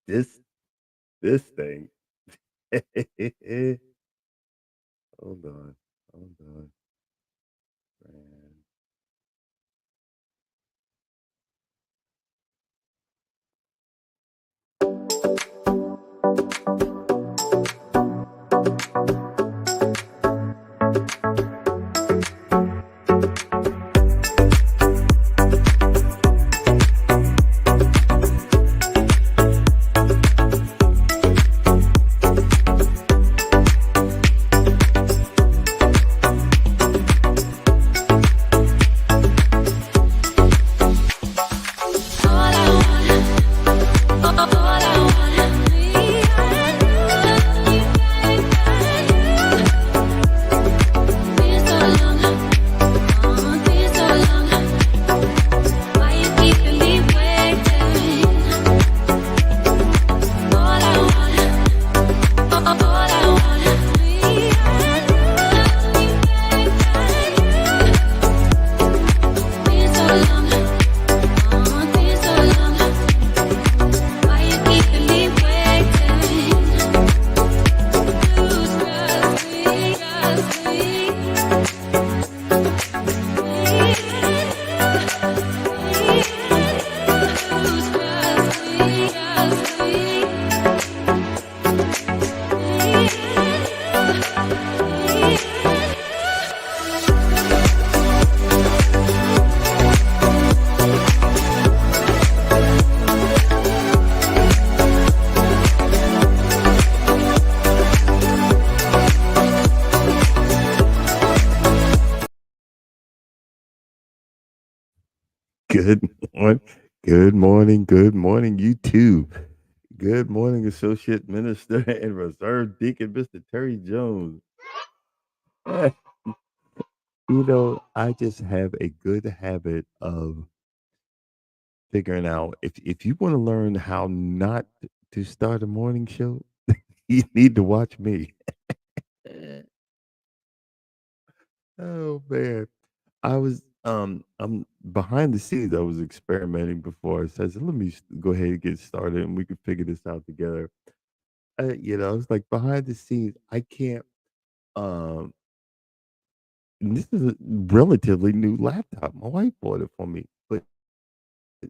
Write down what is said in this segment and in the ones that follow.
This this thing. Hold on. Hold on. Man. Good morning. Good morning. Good morning, YouTube. Good morning, Associate Minister and Reserve Deacon, Mr. Terry Jones. Eh, I just have a good habit of figuring out if you want to learn how not to start a morning show, you need to watch me. Oh man. I'm behind the scenes. I was experimenting before. So I said, let me go ahead and get started and we can figure this out together. I was like behind the scenes. I can't, um, and this is a relatively new laptop. My wife bought it for me, but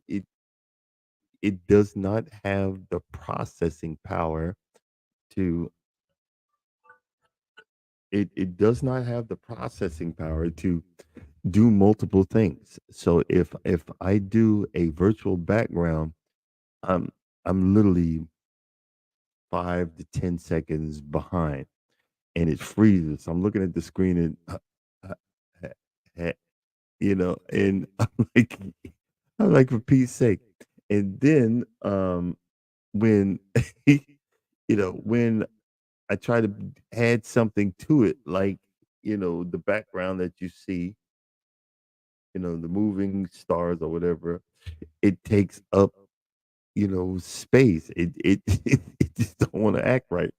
it, it does not have the processing power to, it does not have the processing power to do multiple things. So if I do a virtual background, I'm I'm literally 5 to 10 seconds behind, and it freezes. I'm looking at the screen and uh, uh, uh, and I'm like for Pete's sake. And then when when I try to add something to it, like the background that you see, the moving stars or whatever, it takes up space. It just don't want to act right.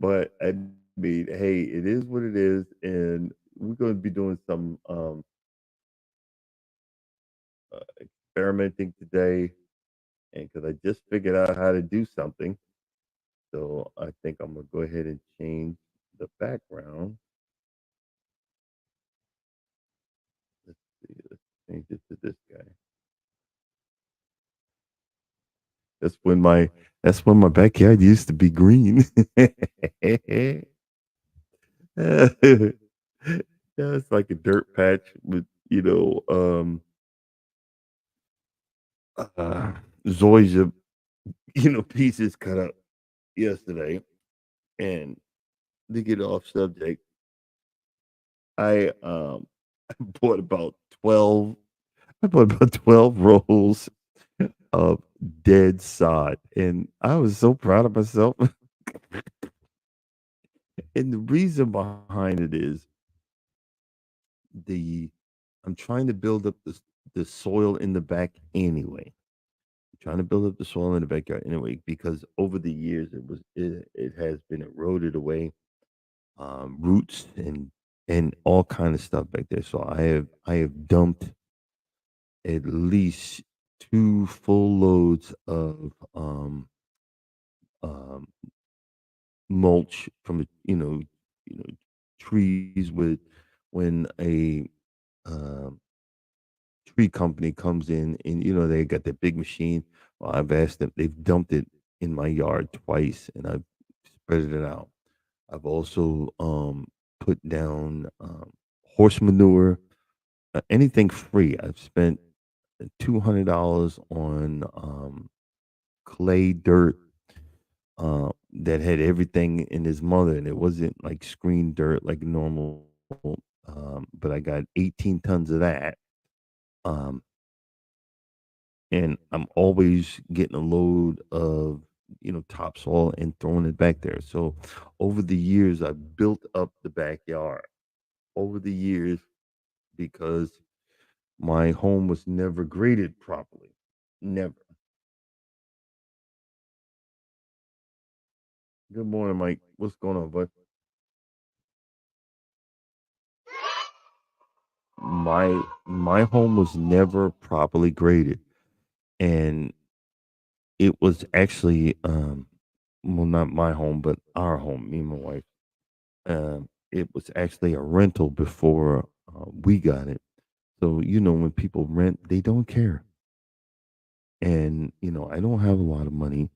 But I mean, hey, it is what it is, and we're going to be doing some experimenting today, and because I just figured out how to do something, so I think I'm gonna go ahead and change the background. Let's see, let's change it to this guy. That's when my that's when my backyard used to be green. Yeah, it's like a dirt patch with uh, zoysia pieces cut up yesterday. And to get off subject, I bought about 12 I bought about 12 rolls of dead sod, and I was so proud of myself. And the reason behind it is the I'm trying to build up the soil in the back anyway. Trying to build up the soil in the backyard anyway, because over the years it has been eroded away, roots and all kind of stuff back there. So I have dumped at least 2 full loads of, um, mulch from trees with when a, um tree company comes in and they got that big machine. Well, I've asked them, they've dumped it in my yard twice and I've spread it out. I've also put down horse manure, anything free. I've spent $200 on clay dirt that had everything in his mother, and it wasn't like screen dirt like normal. But I got 18 tons of that. Um, and I'm always getting a load of topsoil and throwing it back there. So over the years, I built up the backyard. Over the years, because my home was never graded properly, never. Good morning, Mike. What's going on, bud? My home was never properly graded, and it was actually well, not my home, but our home, me and my wife. It was actually a rental before we got it. So, when people rent, they don't care. And, I don't have a lot of money.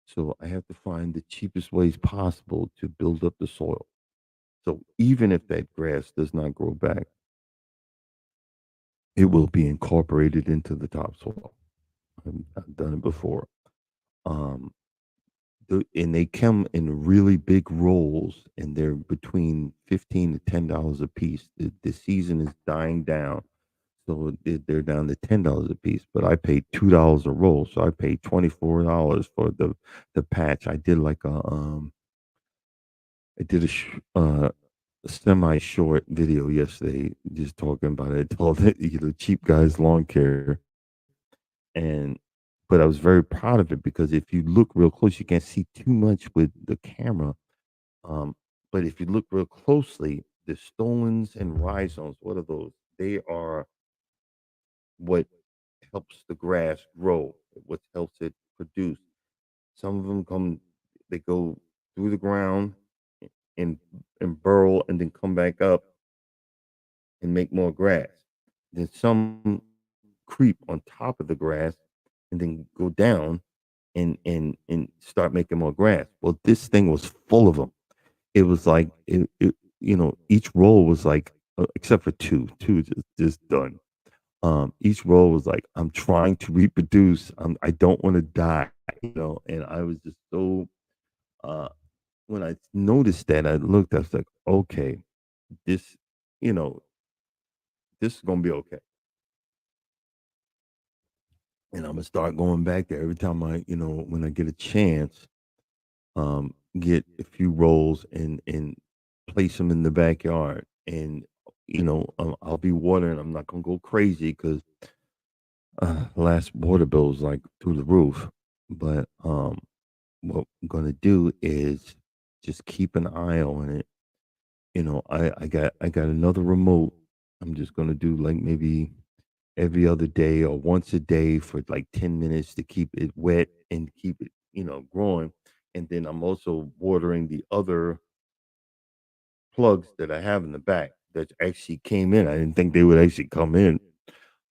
So I have to find the cheapest ways possible to build up the soil. So even if that grass does not grow back, it will be incorporated into the topsoil. I've done it before. Um, and they come in really big rolls, and they're between $15 to $10 a piece. The season is dying down, so they're down to $10 a piece. But I paid $2 a roll, so I paid $24 for the patch. I did a semi short video yesterday, just talking about it. I told it, cheap guys lawn care, and but I was very proud of it because if you look real close, you can't see too much with the camera. Um, but if you look real closely, the stolons and rhizomes, what are those? They are what helps the grass grow, what helps it produce. Some of them they go through the ground and burrow and then come back up and make more grass. Then some creep on top of the grass and then go down and start making more grass. Well, this thing was full of them. It was like each roll was like except for two just done. Each roll was like, I'm trying to reproduce. I don't want to die, and I was just so uh when I noticed that, I looked, I was like, okay, this, you know, this is gonna be okay. And I'm gonna start going back there every time when I get a chance, get a few rolls and place them in the backyard. And I'll be watering. I'm not gonna go crazy because last water bill was like through the roof. But what I'm gonna do is just keep an eye on it. I got another remote. I'm just gonna do like maybe every other day or once a day for like 10 minutes to keep it wet and keep it, growing. And then I'm also watering the other plugs that I have in the back that actually came in. I didn't think they would actually come in.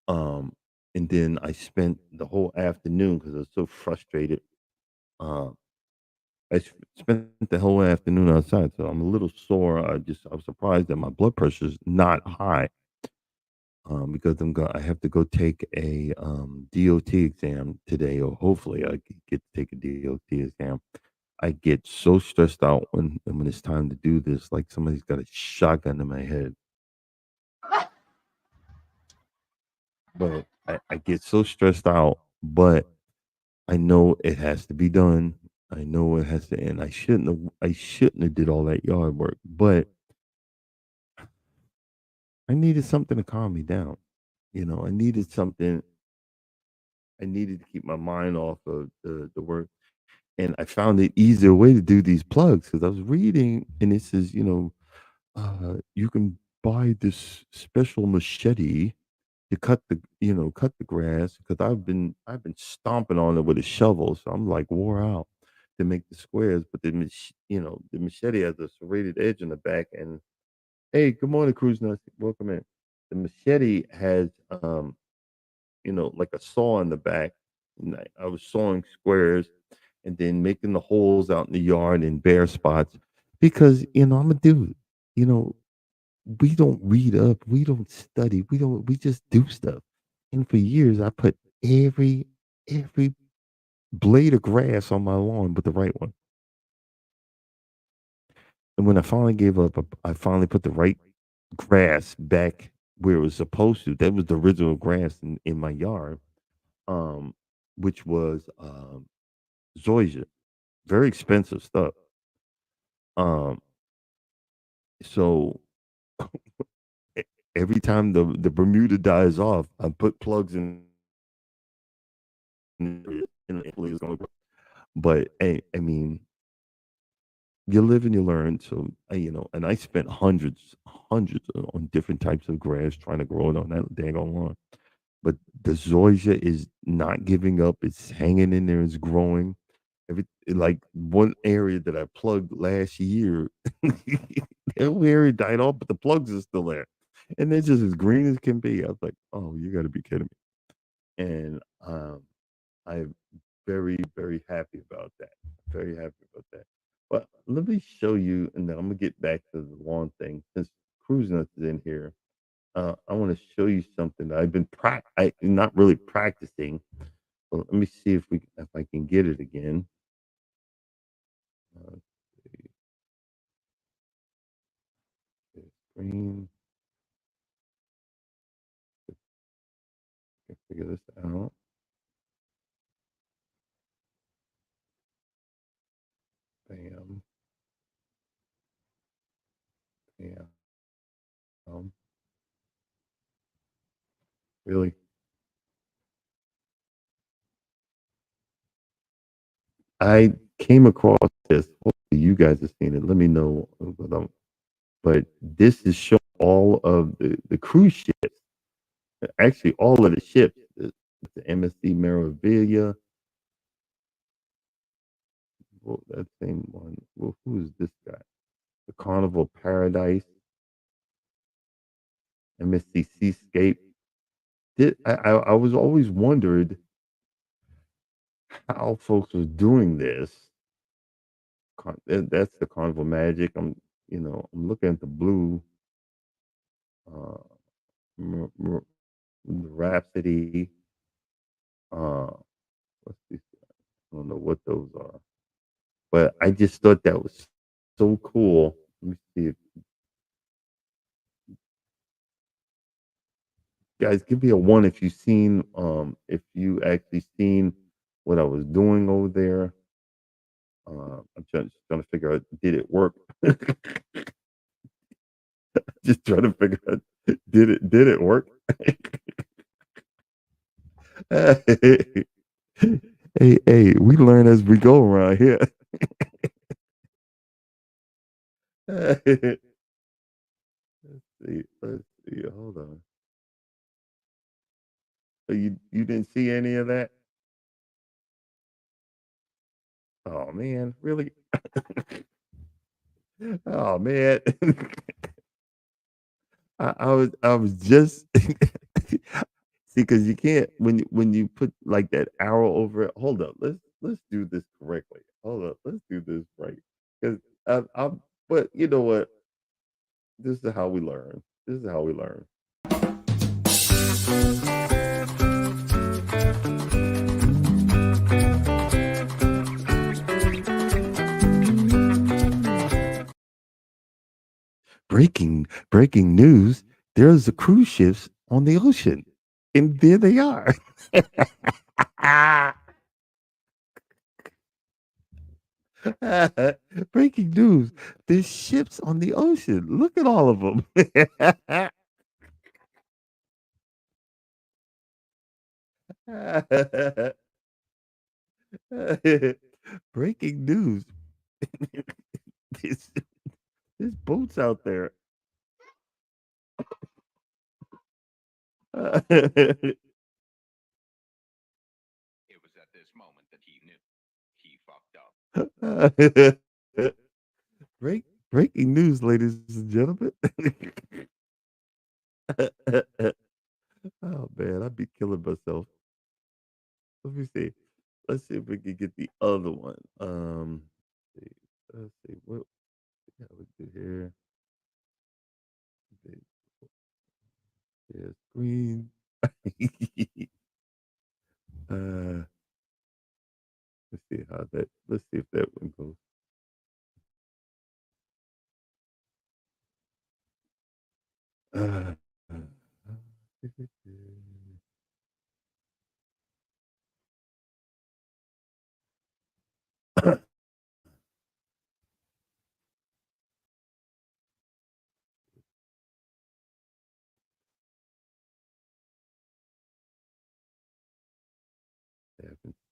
Um, and then I spent the whole afternoon because I was so frustrated. Uh, spent the whole afternoon outside, so I'm a little sore. I was surprised that my blood pressure is not high. Because I have to go take a DOT exam today, or hopefully I get to take a DOT exam. I get so stressed out when it's time to do this, like somebody's got a shotgun to my head. But I get so stressed out, but I know it has to be done. I know it has to end. I shouldn't have did all that yard work, but I needed something to calm me down. I needed something. I needed to keep my mind off of the work. And I found an easier way to do these plugs because I was reading and it says, you can buy this special machete to cut cut the grass because I've been stomping on it with a shovel, so I'm like wore out to make the squares. But the machete has a serrated edge in the back. And hey, good morning, Cruise Nuts. Welcome in. The machete has like a saw in the back. And I was sawing squares and then making the holes out in the yard in bare spots because I'm a dude. You know, we don't read up, we don't study, we just do stuff. And for years I put every blade of grass on my lawn with the right one. And when I finally gave up, I finally put the right grass back where it was supposed to. That was the original grass in my yard, um, which was zoysia. Very expensive stuff. Um, so e- every time the Bermuda dies off, I put plugs in. Italy is gonna grow. But I mean, you live and you learn. So and I spent hundreds on different types of grass trying to grow it on that daggone lawn. But the zoysia is not giving up. It's hanging in there. It's growing. Like one area that I plugged last year, the whole area died off, but the plugs are still there, and they're just as green as can be. I was like, "Oh, you got to be kidding me!" And I'm very happy about that. Very happy about that. But let me show you, and then I'm gonna get back to the lawn thing since Cruise Nuts is in here. I want to show you something that I've been not really practicing. But let me see if I can get it again. Uh, screen. Can figure this out. Bam, bam. Really, I came across this. Hopefully, you guys have seen it. Let me know. But this is showing all of the cruise ships. Actually, all of the ships. The MSC Meraviglia. Well, that same one. Well, who is this guy? The Carnival Paradise. MSC Seascape. I was always wondered how folks was doing this. That's the Carnival Magic. I'm looking at the blue, uh, the Rhapsody. Uh, what's this? I don't know what those are, but I just thought that was so cool. Let me see if guys give me a one if you actually seen what I was doing over there. I'm just trying to figure out did it work? Just trying to figure out did it work? Hey, hey, we learn as we go around here. Let's see. Hold on. So you didn't see any of that? Oh man, really? Oh man. I was just see because you can't when you put like that arrow over it. Hold up, let's do this correctly. Hold up, let's do this right. Because I'm but you know what? This is how we learn. This is how we learn. Breaking news. There's a cruise ships on the ocean. And there they are. Breaking news. There's ships on the ocean. Look at all of them. Breaking news. there's, there's boats out there. Break breaking news, ladies and gentlemen. Oh man, I'd be killing myself. Let me see. Let's see if we can get the other one. See, let's see what we got do here. Okay, yeah, screen. uh, let's see how that. Let's see if that one goes. Uh,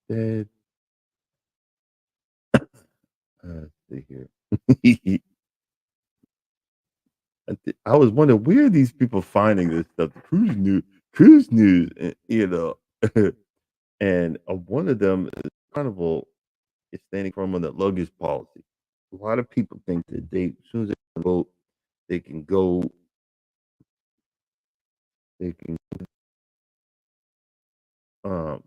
instead, let's see here. I was wondering where are these people finding this stuff? Cruise news, and one of them is Carnival is standing firm on the luggage policy. A lot of people think that as soon as they vote, they can go, they can, um,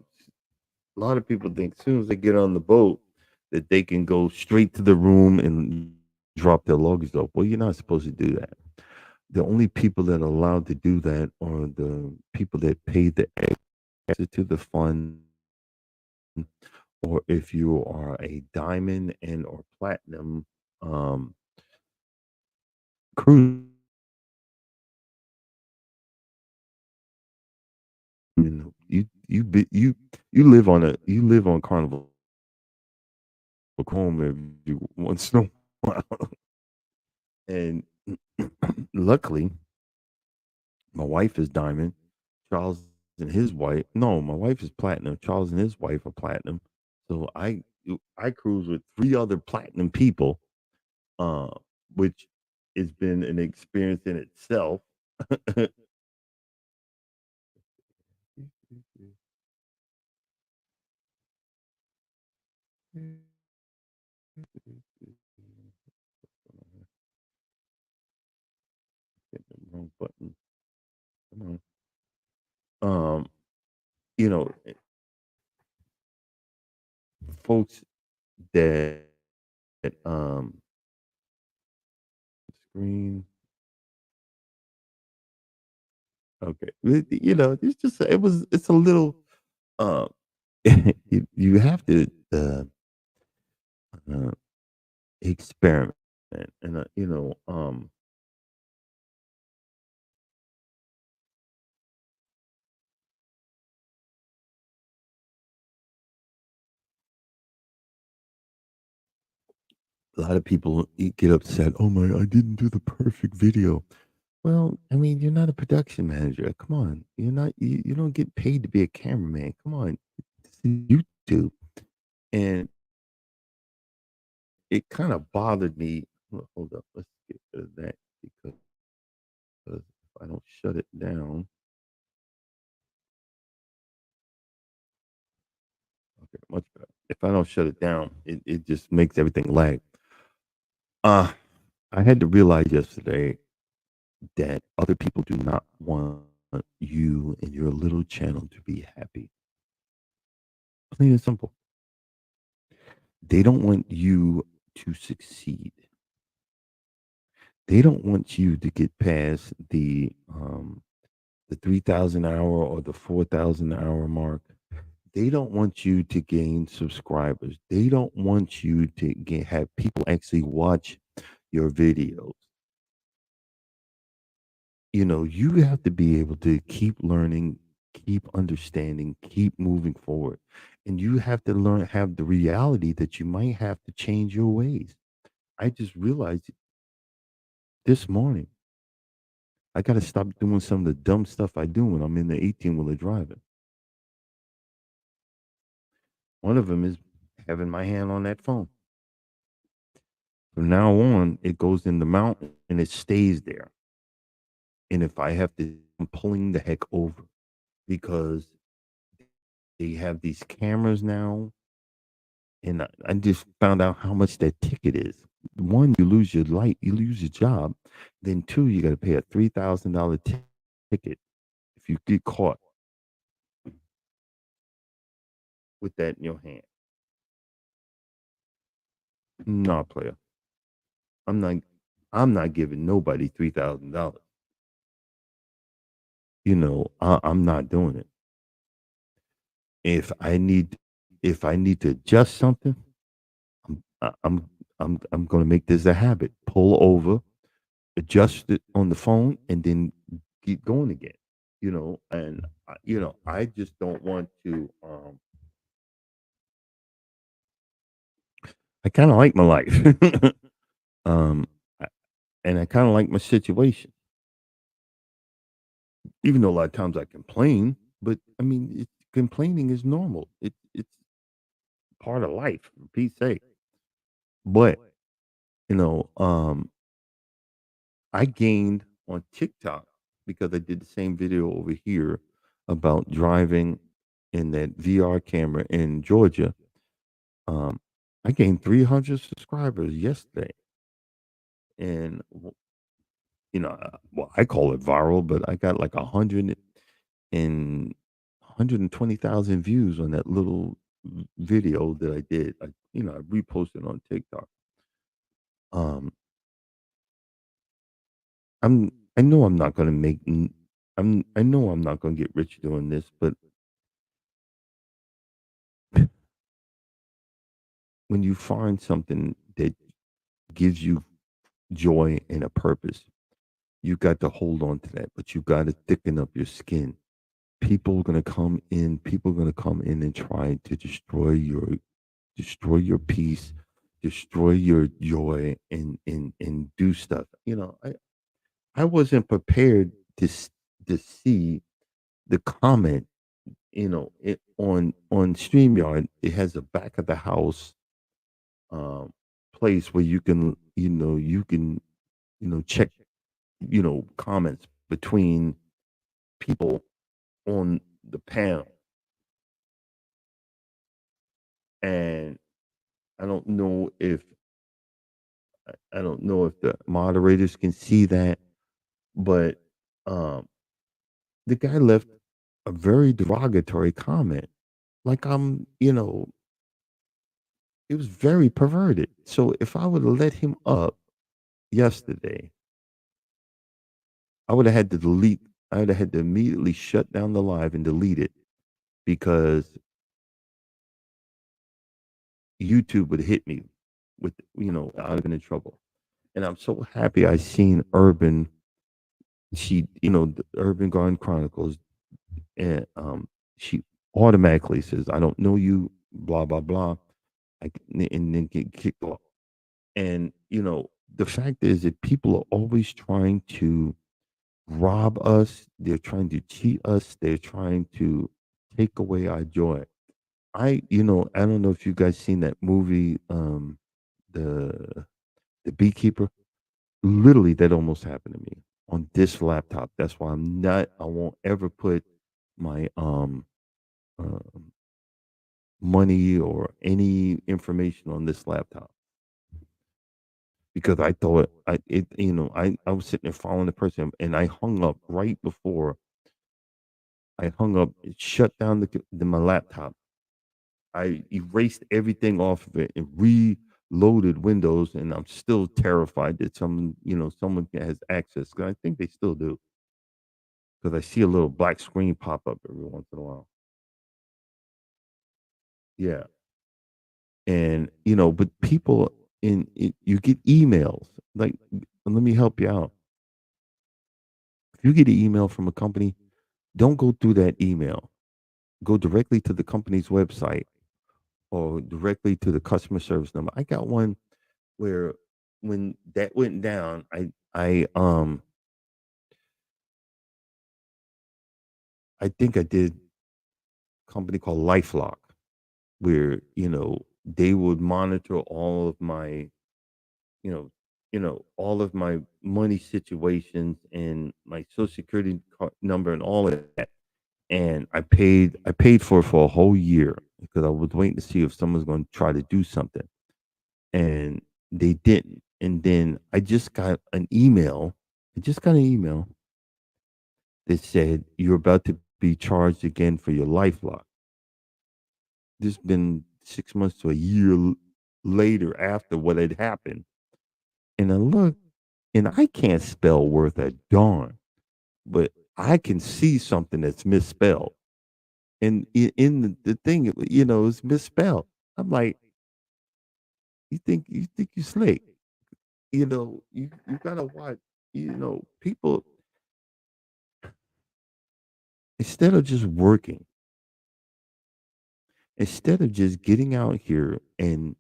a lot of people think as soon as they get on the boat that they can go straight to the room and drop their luggage off. Well, you're not supposed to do that. The only people that are allowed to do that are the people that pay the extra to the fund, or if you are a diamond and or platinum um, cruise. You live on Carnival Chrome every once in a while, and luckily my wife is diamond. Charles and his wife. No, my wife is platinum. Charles and his wife are platinum. So I cruise with three other platinum people, uh, which has been an experience in itself. Hit the wrong button. Come on. You know, folks that screen. Okay, it's just it's a little. Um, you have to uh, experiment, and a lot of people get upset. Oh my, I didn't do the perfect video. Well, I mean, you're not a production manager. Come on, you're not. You don't get paid to be a cameraman. Come on, it's YouTube, and it kind of bothered me. Hold up, let's get rid of that because if I don't shut it down, okay, much better. If I don't shut it down, it just makes everything lag. Uh, I had to realize yesterday that other people do not want you and your little channel to be happy. Plain and simple. They don't want you to succeed. They don't want you to get past the 3,000 hour or the 4,000 hour mark. They don't want you to gain subscribers. They don't want you to have people actually watch your videos. You have to be able to keep learning, keep understanding, keep moving forward. And you have to have the reality that you might have to change your ways. I just realized this morning, I got to stop doing some of the dumb stuff I do when I'm in the 18-wheeler driving. One of them is having my hand on that phone. From now on, it goes in the mount and it stays there. And if I have to, I'm pulling the heck over. because they have these cameras now, and I just found out how much that ticket is. One, you lose your light, you lose your job. Then two, you got to pay a $3,000 ticket if you get caught with that in your hand. Nah, player, I'm not. I'm not giving nobody $3,000. I'm not doing it. If I need, if I need to adjust something, I'm, I- I'm, I'm going to make this a habit. Pull over, adjust it on the phone, and then keep going again. And I just don't want to. I kind of like my life, um, I- and I kind of like my situation. Even though a lot of times I complain, but I mean, complaining is normal. It's part of life, for Pete's sake. But you know, um, I gained on TikTok because I did the same video over here about driving in that VR camera in Georgia. Um, I gained 300 subscribers yesterday, and well, I call it viral, but I got like 120,000 views on that little video that I did. I reposted on TikTok. Um, I know I'm not gonna I know I'm not gonna get rich doing this, but when you find something that gives you joy and a purpose, you got to hold on to that, but you got to thicken up your skin. People are gonna come in and try to destroy your peace, destroy your joy, and do stuff. I wasn't prepared to see the comment. On StreamYard, it has a back of the house um, place where you can check comments between people on the panel, and I don't know if I don't know if the moderators can see that, but um, the guy left a very derogatory comment. Like it was very perverted. So if I would have let him up yesterday, I would have had to delete. I would have had to immediately shut down the live and delete it because YouTube would hit me with I'd have been in trouble. And I'm so happy I seen Urban. The Urban Garden Chronicles, and she automatically says, "I don't know you," blah blah blah, and then get kicked off. And the fact is that people are always trying to rob us. They're trying to cheat us. They're trying to take away our joy. I don't know if you guys seen that movie, the the Beekeeper. Literally, that almost happened to me on this laptop. That's why I won't ever put my uh, money or any information on this laptop because I thought I was sitting there following the person and I hung up right before I hung up. It shut down my laptop. I erased everything off of it and reloaded Windows, and I'm still terrified that someone has access. 'Cause I think they still do because I see a little black screen pop up every once in a while. Yeah, and but people you get emails like, let me help you out. If you get an email from a company, don't go through that email. Go directly to the company's website or directly to the customer service number. I got one where when that went down, I think I did a company called LifeLock, where they would monitor all of my money situations and my social security number and all of that. and I paid for a whole year because I was waiting to see if someone's going to try to do something, and they didn't. And then I just got an email. I just got an email that said you're about to be charged again for your LifeLock. This been 6 months to a year later after what had happened, and I look, and I can't spell worth a darn, but I can see something that's misspelled. And in the thing, it's misspelled. I'm like, you think you slick. You gotta watch, people, instead of just working, instead of just getting out here and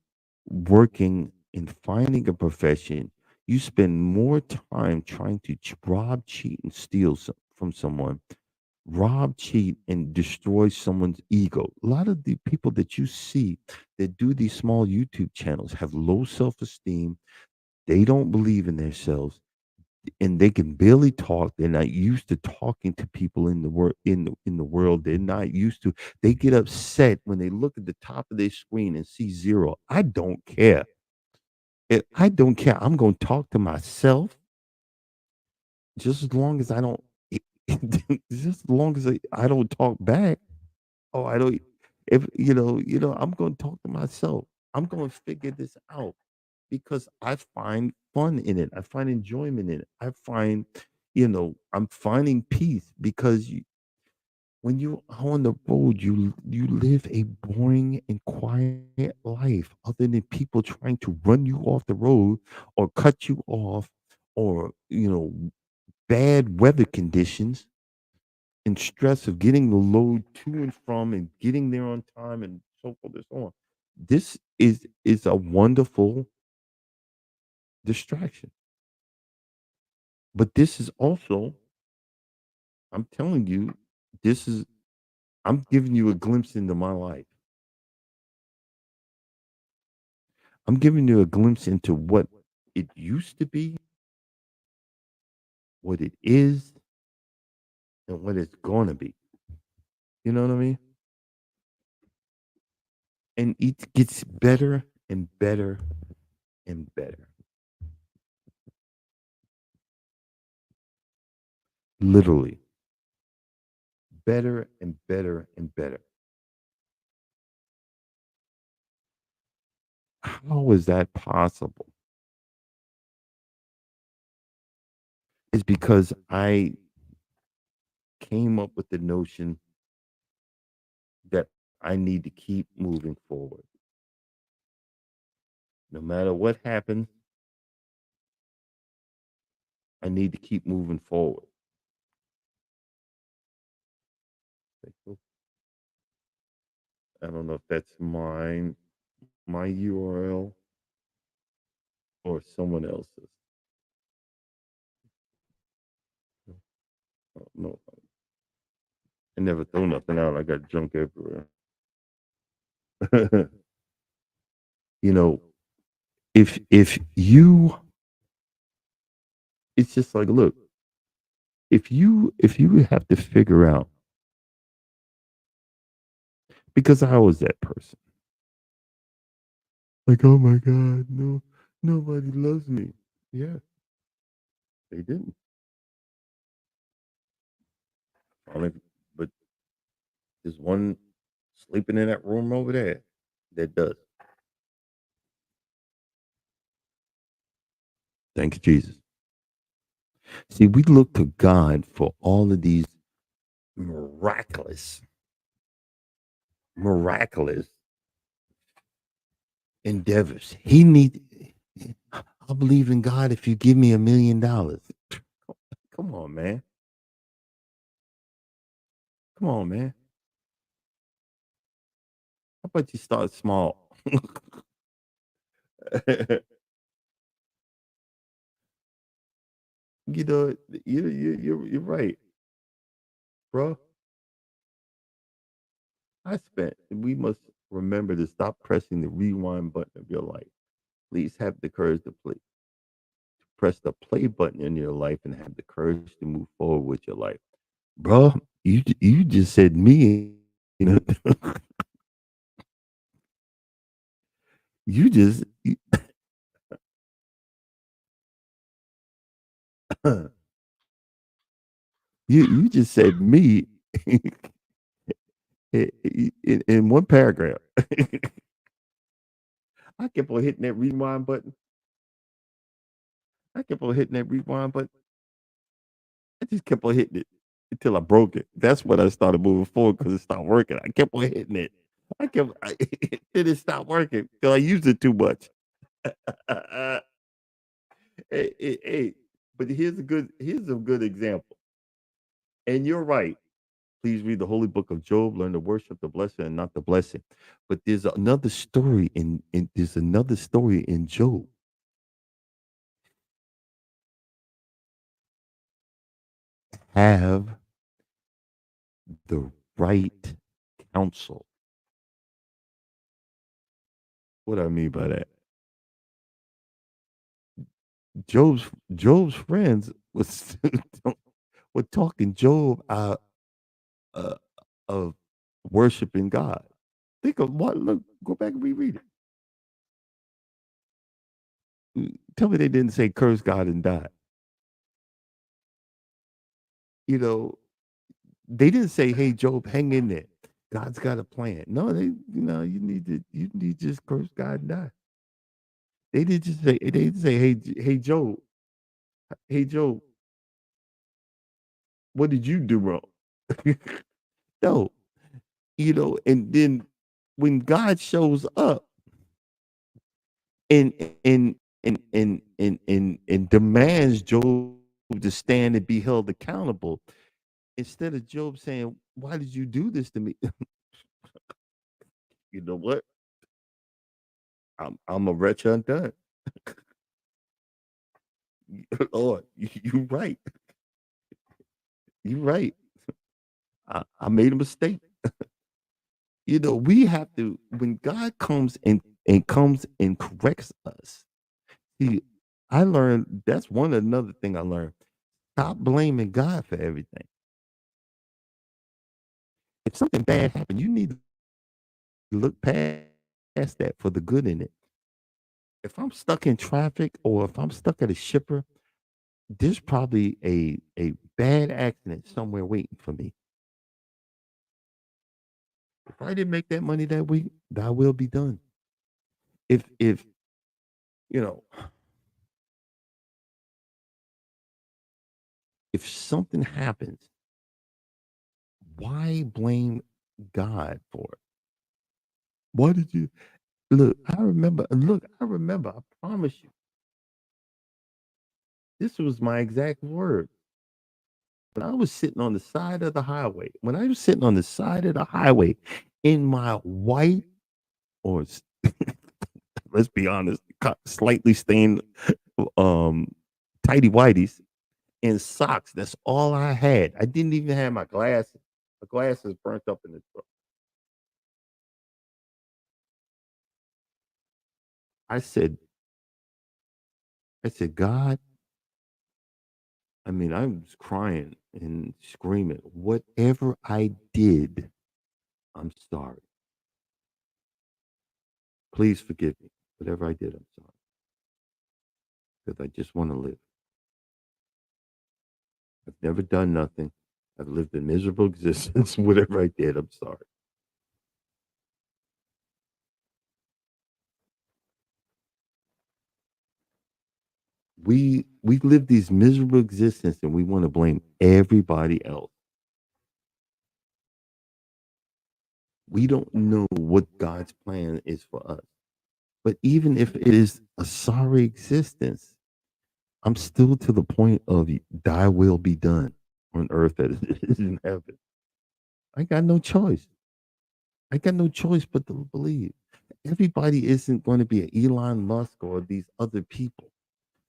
working and finding a profession, you spend more time trying to rob, cheat, and steal from someone, rob, cheat, and destroy someone's ego. A lot of the people that you see that do these small YouTube channels have low self esteem. They don't believe in themselves, and they can barely talk. They're not used to talking to people in the world. In the world, they're not used to. They get upset when they look at the top of their screen and see zero. I don't care. I don't care. I'm going to talk to myself just as long as I don't. Just as long as I don't talk back. Oh, I don't. If I'm going to talk to myself. I'm going to figure this out because I find fun in it. I find enjoyment in it. I find, I'm finding peace because when you are on the road, you live a boring and quiet life, other than people trying to run you off the road or cut you off, or bad weather conditions and stress of getting the load to and from and getting there on time and so forth and so on. This is a wonderful distraction. But this is also, I'm telling you, this is, I'm giving you a glimpse into my life. I'm giving you a glimpse into what it used to be, what it is, and what it's going to be. You know what I mean? And it gets better and better and better. Literally, better and better and better. How is that possible? It's because I came up with the notion that I need to keep moving forward. No matter what happens, I need to keep moving forward. I don't know if that's my URL or someone else's. No, I never throw nothing out. I got junk everywhere. you know, if you, it's just like, look, if you have to figure out, because I was that person, like, oh my God, no, nobody loves me. Yeah, they didn't. Only, but there's one sleeping in that room over there that does. Thank you, Jesus. See, we look to God for all of these miraculous, miraculous endeavors. He need. I believe in God. If you give me $1 million, come on, man. Come on, man. How about you start small? you know, you're right, bro. We must remember to stop pressing the rewind button of your life. Please have the courage to play. Press the play button in your life and have the courage to move forward with your life. bro. You just said me. You know, you just you, you just said me in one paragraph. I kept on hitting that rewind button. I kept on hitting that rewind button. I just kept on hitting it until I broke it. That's when I started moving forward because it stopped working. I kept on hitting it. Then it stopped working because I used it too much. Hey, but here's a good example. And you're right. Please read the holy book of Job, learn to worship the blessing and not the blessing. But there's another story in Job. Have the right counsel. What do I mean by that? Job's friends was were talking Job out uh, of worshiping God. Think of what. Look, go back and reread it. Tell me they didn't say curse God and die. You know, they didn't say, "Hey, Job, hang in there. God's got a plan." No, you need to just curse God and die. They didn't say, "Hey, Job, hey, Job, what did you do wrong?" No, and then when God shows up and and and demands Job to stand and be held accountable, instead of Job saying, "Why did you do this to me?" You know what? I'm a wretch undone. Lord, you right. You right. I made a mistake. We have to when God comes and corrects us. See, I learned that's another thing I learned. Stop blaming God for everything. If something bad happened, you need to look past that for the good in it. If I'm stuck in traffic or if I'm stuck at a shipper, there's probably a bad accident somewhere waiting for me. If I didn't make that money that week, thy will be done. If you know, if something happens, why blame God for it? Why did you look? I remember. I promise you, this was my exact word. When I was sitting on the side of the highway, when I was sitting on the side of the highway in my white or let's be honest, slightly stained um tidy whities and socks. That's all I had. I didn't even have my glasses. My glasses burnt up in the truck. I said, God, I mean, I was crying and screaming. Whatever I did, I'm sorry. Please forgive me. Whatever I did, I'm sorry. Because I just want to live. I've never done nothing. I've lived a miserable existence. Whatever I did, I'm sorry. We live these miserable existence and we want to blame everybody else. We don't know what God's plan is for us. But even if it is a sorry existence, I'm still to the point of thy will be done on earth as it is in heaven. I got no choice. I got no choice but to believe. Everybody isn't going to be an Elon Musk or these other people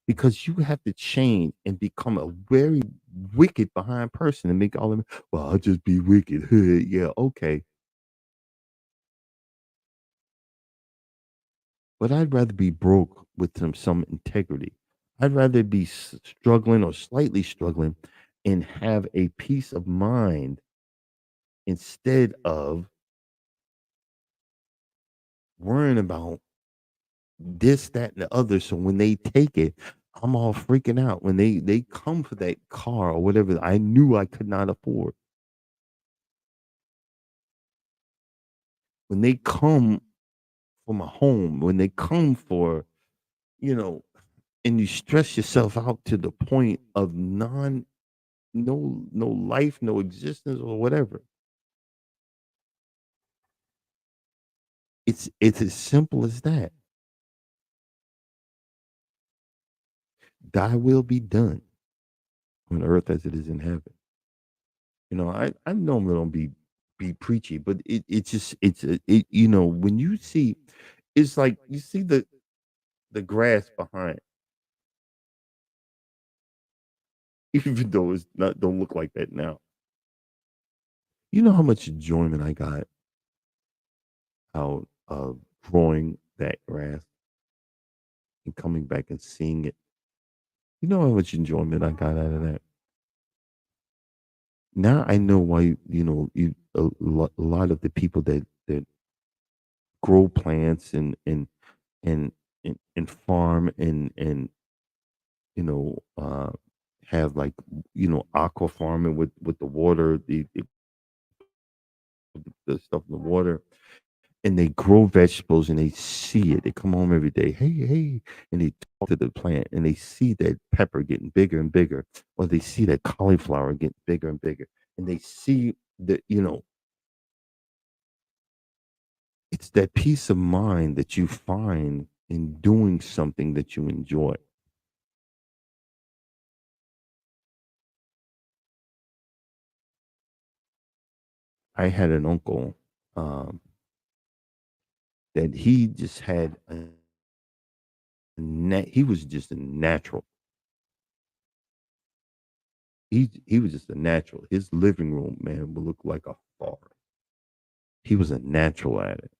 because you have to change and become a very wicked behind person and make all them, well, I'll just be wicked. Yeah, okay. But I'd rather be broke with some integrity. I'd rather be struggling or slightly struggling and have a peace of mind instead of worrying about this, that, and the other. So when they take it, I'm all freaking out. When they come for that car or whatever I knew I could not afford. When they come for my home, when they come for, you know, and you stress yourself out to the point of no life, no existence or whatever. It's as simple as that. Thy will be done on earth as it is in heaven. I normally don't be preachy, but it's just when you see, it's like you see the grass behind, even though it's not don't look like that now. You know how much enjoyment I got out of growing that grass and coming back and seeing it. You know how much enjoyment I got out of that. Now I know why a lot of the people that grow plants and and farm you know uh have like aqua farming with the water, the stuff in the water, and they grow vegetables and they see it. They come home every day, hey, and they talk to the plant and they see that pepper getting bigger and bigger, or they see that cauliflower getting bigger and bigger, and they see that it's that peace of mind that you find in doing something that you enjoy. I had an uncle um, that he just had he was just a natural. He was just a natural. His living room, man, would look like a forest. He was a natural at it,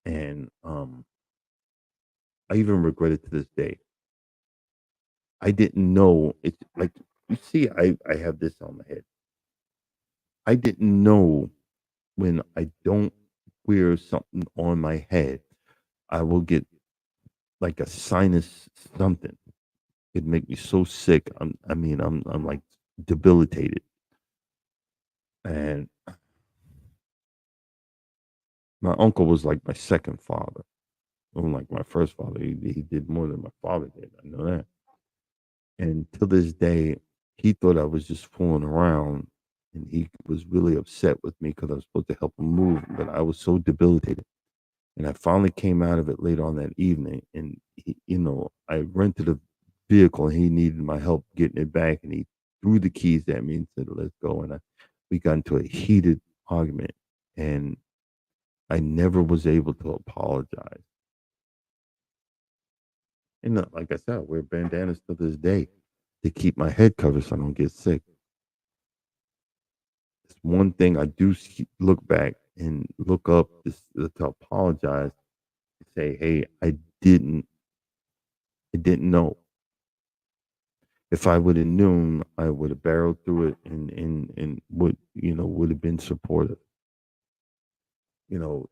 and I even regret it to this day. I didn't know it's like you see, I have this on my head. I didn't know when I don't wear something on my head, I will get like a sinus something. It make me so sick. I'm like debilitated. And my uncle was like my second father. Like my first father. He did more than my father did. I know that. And to this day, he thought I was just fooling around. And he was really upset with me because I was supposed to help him move, but I was so debilitated. And I finally came out of it later on that evening. And I rented a vehicle and he needed my help getting it back. And he threw the keys at me and said, "Let's go." And we got into a heated argument. And I never was able to apologize. And like I said, I wear bandanas to this day to keep my head covered so I don't get sick. It's one thing I do look back and look up to apologize and say, "Hey, didn't I didn't know. If I would have known, I would have barreled through it and would have been supportive."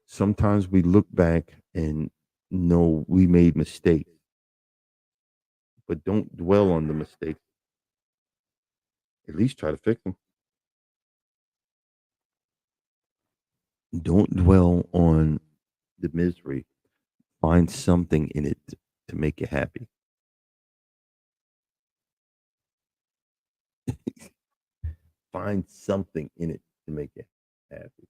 Sometimes we look back and know we made mistakes, but don't dwell on the mistakes. At least try to fix them. Don't dwell on the misery. Find something in it to make you happy. Find something in it to make you happy.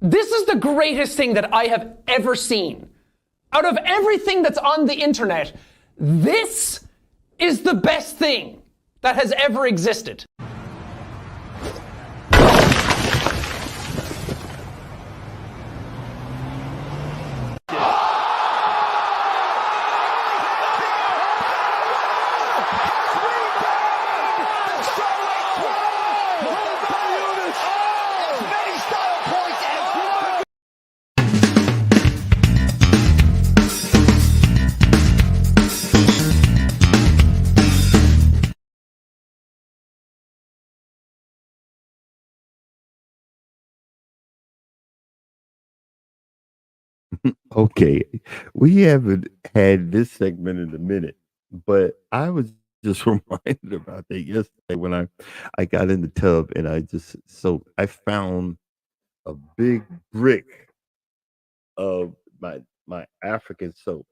This is the greatest thing that I have ever seen. Out of everything that's on the internet, this is the best thing that has ever existed. Okay, we haven't had this segment in a minute, but I was just reminded about that yesterday when I got in the tub and I found a big brick of my African soap.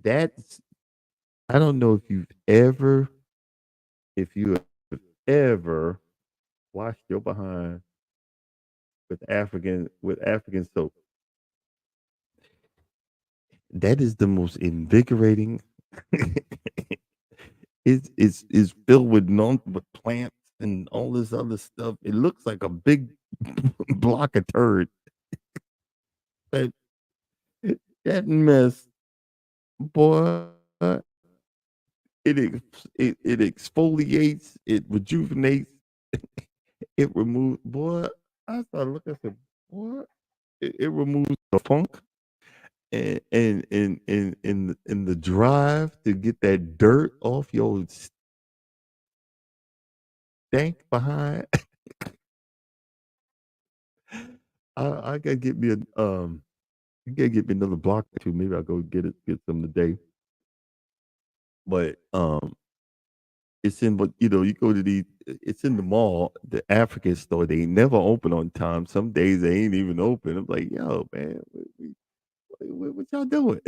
That's I don't know if you have ever washed your behind with African soap. That is the most invigorating. It's filled with non with plants and all this other stuff. It looks like a big block of turd. That that mess, boy. It exfoliates, it rejuvenates, it removes. Boy, I started looking. I said, "Boy, it removes the funk and the drive to get that dirt off your stank behind." I gotta get me you gotta get me another block or two. Maybe I'll go get some today. But it's in but you go to it's in the mall, the African store. They ain't never open on time. Some days they ain't even open. I'm like, yo, man, what y'all doing?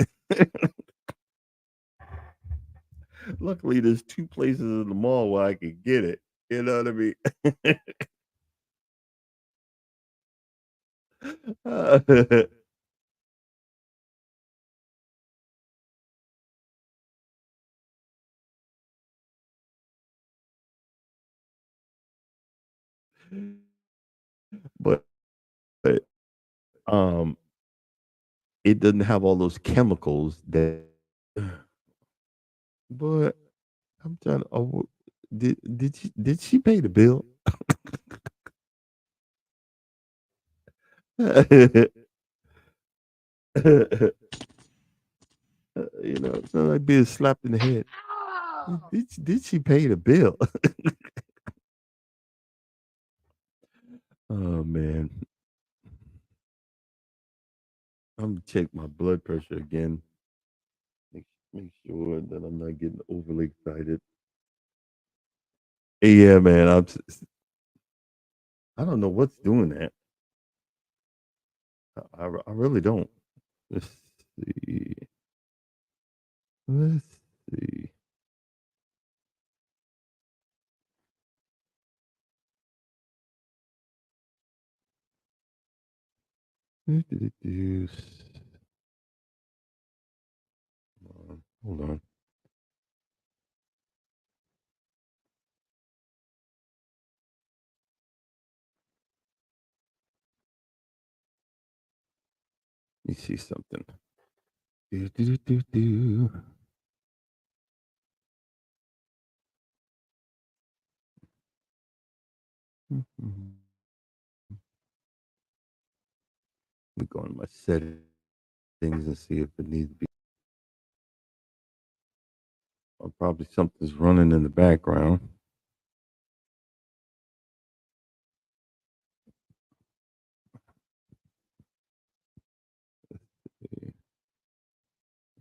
Luckily, there's two places in the mall where I can get it. You know what I mean? but, but um, it doesn't have all those chemicals that. But I'm trying to. Oh, did she pay the bill? It's not like being slapped in the head. Did she pay the bill? Oh man, I'm gonna check my blood pressure again. Make sure that I'm not getting overly excited. Yeah, man, I don't know what's doing that. I really don't. Let's see. Let's see. Do-do-do-do. Hold on. Let me see something. Do-do-do-do-do. Mhm. Let me go on my settings and see if it needs to be. Or probably something's running in the background.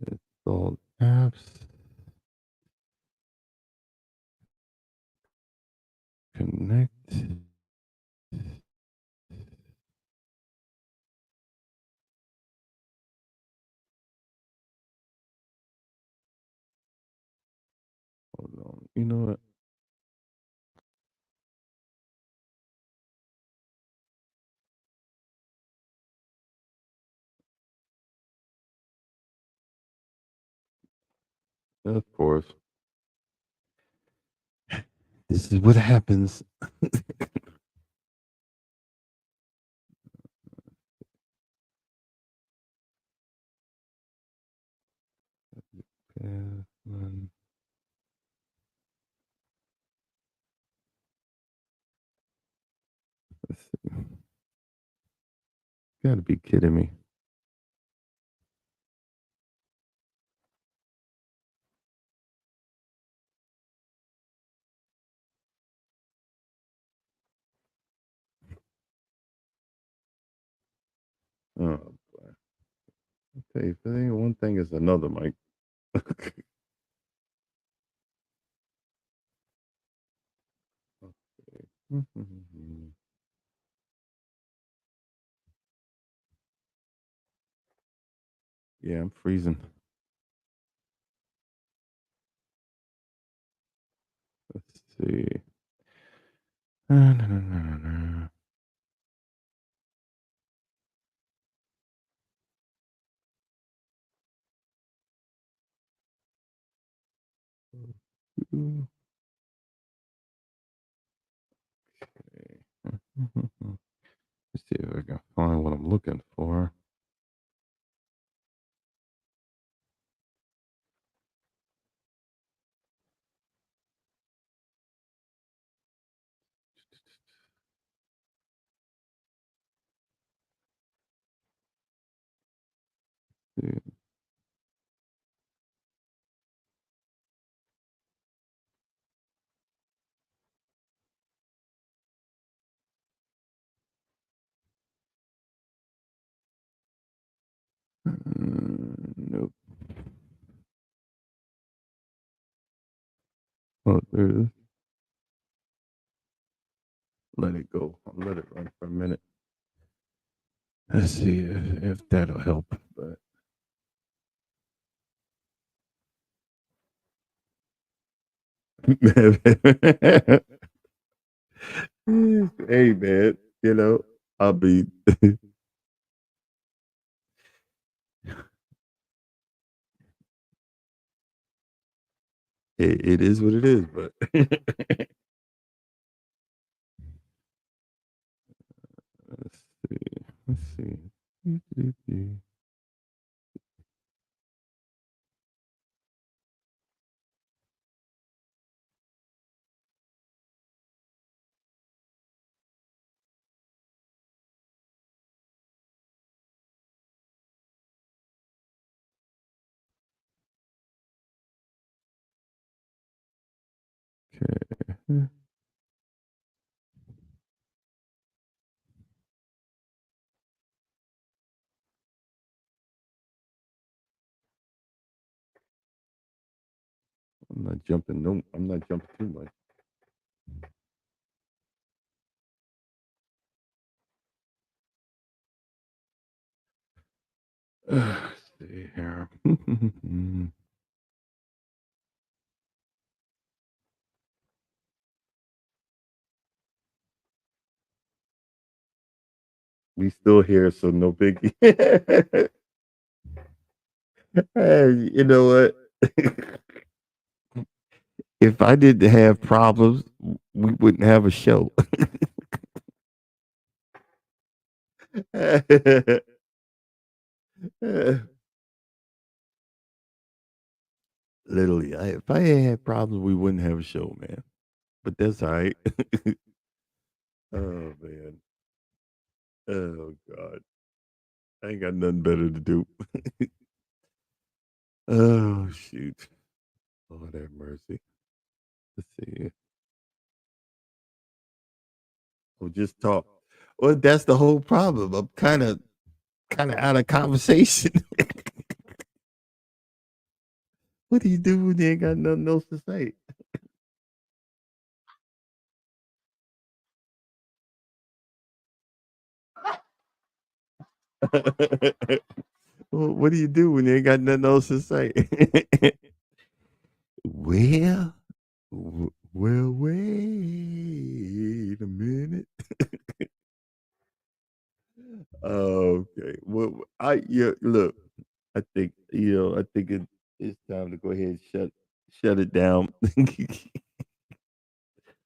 Install apps. Connect. Hold on. You know what? Of course. This is what happens. Let's see. You gotta be kidding me. Oh boy. Okay, if it ain't one thing, it's another, Mike. Okay. Yeah, I'm freezing. Let's see. Okay. Let's see if I can find what I'm looking for. See. Nope. Oh, there it is. Let it go. I'll let it run for a minute. Let's see if that'll help. But hey, man, I'll be. It is what it is, but let's see. Let's see. Okay. I'm not jumping. No, I'm not jumping too much. Let's see here. We still here, so no biggie. Hey, you know what? If I didn't have problems, we wouldn't have a show. Literally, if I had had problems, we wouldn't have a show, man. But that's all right. Oh man. Oh God. I ain't got nothing better to do. Oh shoot. Lord have mercy. Let's see. Oh, just talk. Well, that's the whole problem. I'm kind of out of conversation. What do you do when you ain't got nothing else to say? What do you do when you ain't got nothing else to say? Well, well, wait a minute. Okay. Well, I yeah. Look, I think I think it's time to go ahead and shut it down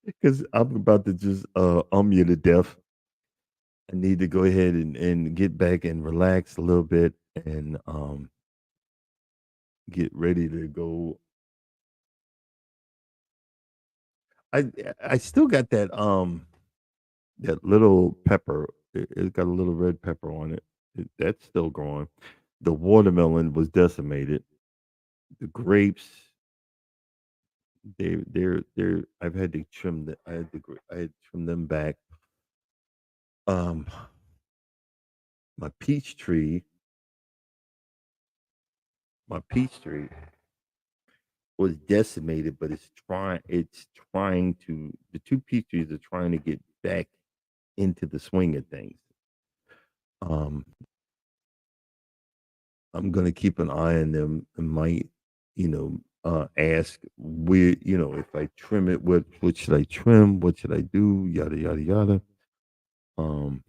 because I'm about to just you to death. I need to go ahead and get back and relax a little bit and get ready to go. I still got that little pepper. It's got a little red pepper on it. That's still growing. The watermelon was decimated. The grapes, they're. I've had to trim the. I had to trim them back. Um, my peach tree, my peach tree was decimated, but it's trying. It's trying to. The two peach trees are trying to get back into the swing of things. Um, I'm gonna keep an eye on them and might, ask where, if I trim it, what should I trim? What should I do? Yada yada yada. Um,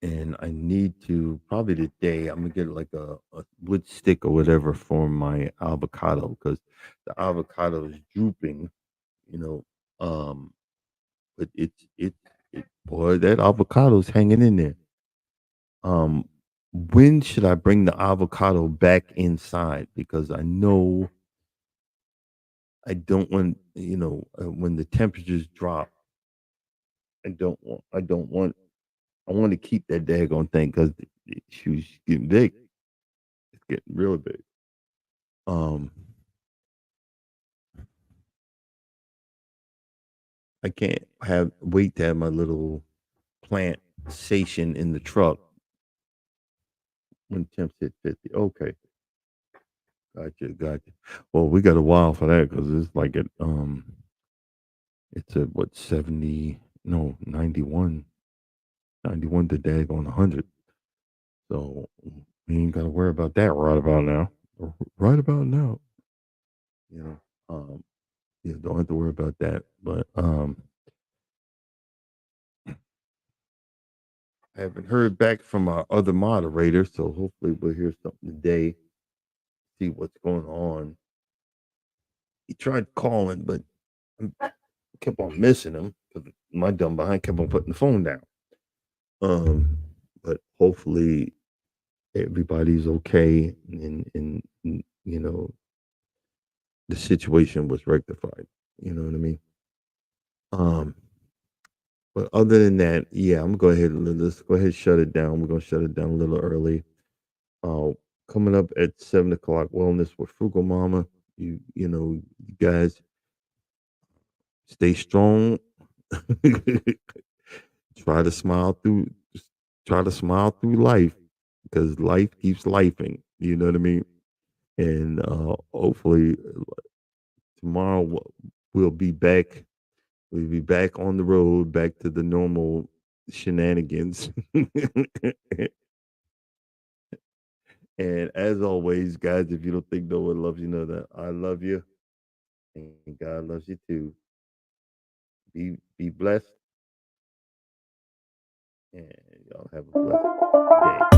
and I need to probably today I'm gonna get like a wood stick or whatever for my avocado because the avocado is drooping, you know. Um, but it boy, that avocado's hanging in there. Um, when should I bring the avocado back inside? Because I know I don't want, when the temperatures drop, I don't want, I want to keep that daggone thing because she was getting big. It's getting real big. Um, I can't wait to have my little plant station in the truck when temps hit 50. Okay, gotcha. Well, we got a while for that because it's like it's at what 70? No, 91. 91 to daggone 100. So we ain't got to worry about that right about now. Right about now, you know. Yeah, don't have to worry about that. But I haven't heard back from our other moderator, so hopefully we'll hear something today. See what's going on. He tried calling, but I kept on missing him because my dumb behind kept on putting the phone down. But hopefully everybody's okay, and the situation was rectified. You know what I mean? Um, but other than that, yeah, I'm gonna go ahead and let's go ahead and shut it down. We're gonna shut it down a little early. Uh, Coming up at 7 o'clock, wellness with Frugal Mama. You guys stay strong. try to smile through, try to smile through life because life keeps lifing. You know what I mean? And hopefully tomorrow we'll be back. We'll be back on the road, back to the normal shenanigans. And as always, guys, if you don't think no one loves you, know that I love you and God loves you too. Be blessed and y'all have a blessed day.